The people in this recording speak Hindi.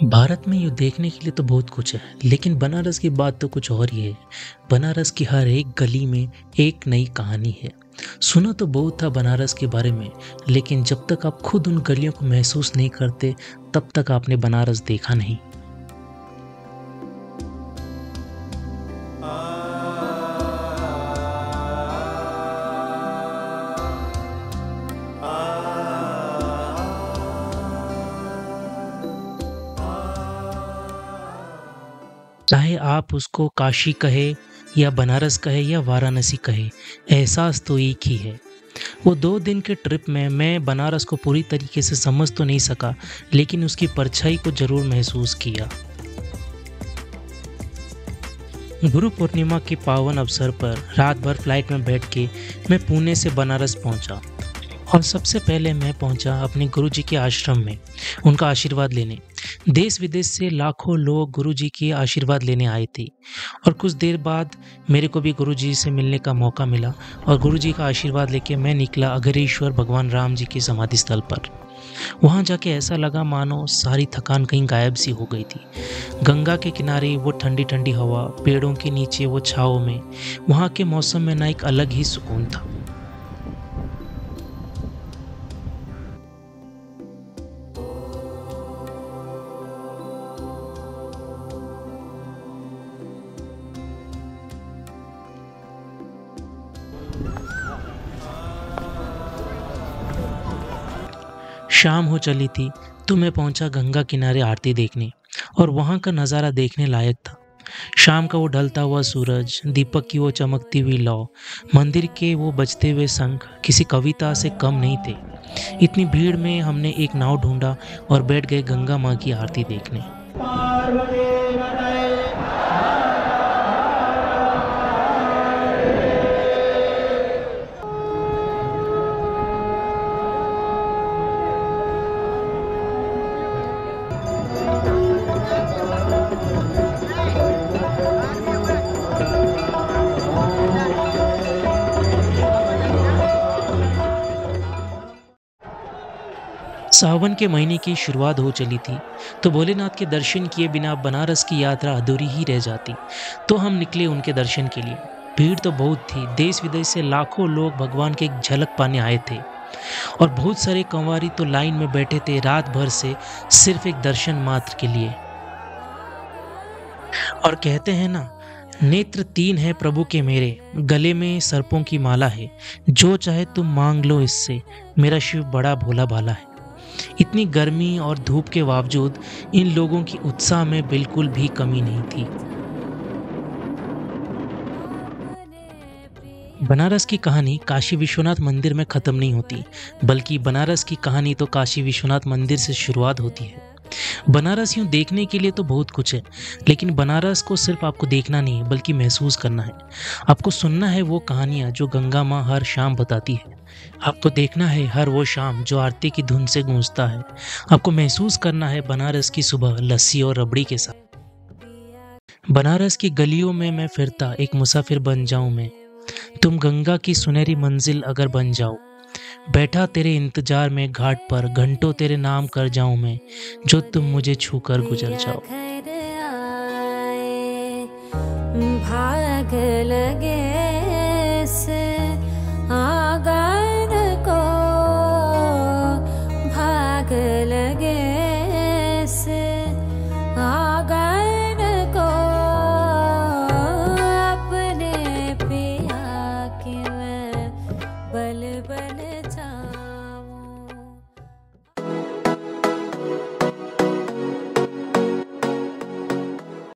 भारत में यूँ देखने के लिए तो बहुत कुछ है, लेकिन बनारस की बात तो कुछ और ही है। बनारस की हर एक गली में एक नई कहानी है। सुना तो बहुत था बनारस के बारे में, लेकिन जब तक आप खुद उन गलियों को महसूस नहीं करते, तब तक आपने बनारस देखा नहीं। चाहे आप उसको काशी कहे या बनारस कहे या वाराणसी कहे, एहसास तो एक ही है। वो 2 दिन के ट्रिप में मैं बनारस को पूरी तरीके से समझ तो नहीं सका, लेकिन उसकी परछाई को ज़रूर महसूस किया। गुरु पूर्णिमा के पावन अवसर पर रात भर फ्लाइट में बैठ के मैं पुणे से बनारस पहुंचा। और सबसे पहले मैं पहुंचा अपने गुरुजी के आश्रम में, उनका आशीर्वाद लेने। देश विदेश से लाखों लोग गुरुजी के आशीर्वाद लेने आए थे और कुछ देर बाद मेरे को भी गुरुजी से मिलने का मौका मिला और गुरुजी का आशीर्वाद लेके मैं निकला अघोरेश्वर भगवान राम जी के समाधि स्थल पर। वहाँ जाके ऐसा लगा मानो सारी थकान कहीं गायब सी हो गई थी। गंगा के किनारे वो ठंडी ठंडी हवा, पेड़ों के नीचे वो छाँव में, वहाँ के मौसम में ना एक अलग ही सुकून था। शाम हो चली थी तो मैं पहुंचा गंगा किनारे आरती देखने और वहां का नज़ारा देखने लायक था। शाम का वो ढलता हुआ सूरज, दीपक की वो चमकती हुई लौ, मंदिर के वो बजते हुए शंख किसी कविता से कम नहीं थे। इतनी भीड़ में हमने एक नाव ढूंढा और बैठ गए गंगा माँ की आरती देखने। सावन के महीने की शुरुआत हो चली थी, तो भोलेनाथ के दर्शन किए बिना बनारस की यात्रा अधूरी ही रह जाती। तो हम निकले उनके दर्शन के लिए। भीड़ तो बहुत थी, देश विदेश से लाखों लोग भगवान की एक झलक पाने आए थे और बहुत सारे कंवारी तो लाइन में बैठे थे रात भर से, सिर्फ एक दर्शन मात्र के लिए। और कहते हैं ना, नेत्र 3 है प्रभु के मेरे, गले में सर्पों की माला है, जो चाहे तुम मांग लो इससे, मेरा शिव बड़ा भोला भाला है। इतनी गर्मी और धूप के बावजूद इन लोगों की उत्साह में बिल्कुल भी कमी नहीं थी। बनारस की कहानी काशी विश्वनाथ मंदिर में खत्म नहीं होती, बल्कि बनारस की कहानी तो काशी विश्वनाथ मंदिर से शुरुआत होती है। बनारस यूँ देखने के लिए तो बहुत कुछ है, लेकिन बनारस को सिर्फ आपको देखना नहीं है, बल्कि महसूस करना है। आपको सुनना है वो कहानियाँ जो गंगा माँ हर शाम बताती है। आपको देखना है हर वो शाम जो आरती की धुन से गूंजता है। आपको महसूस करना है बनारस की सुबह लस्सी और रबड़ी के साथ। बनारस की गलियों में मैं फिरता एक मुसाफिर बन जाऊं मैं, तुम गंगा की सुनहरी मंजिल अगर बन जाओ। बैठा तेरे इंतजार में घाट पर, घंटों तेरे नाम कर जाऊं मैं, जो तुम मुझे छूकर गुजर जाओ। भाग लगे से आंगन को, भाग लगे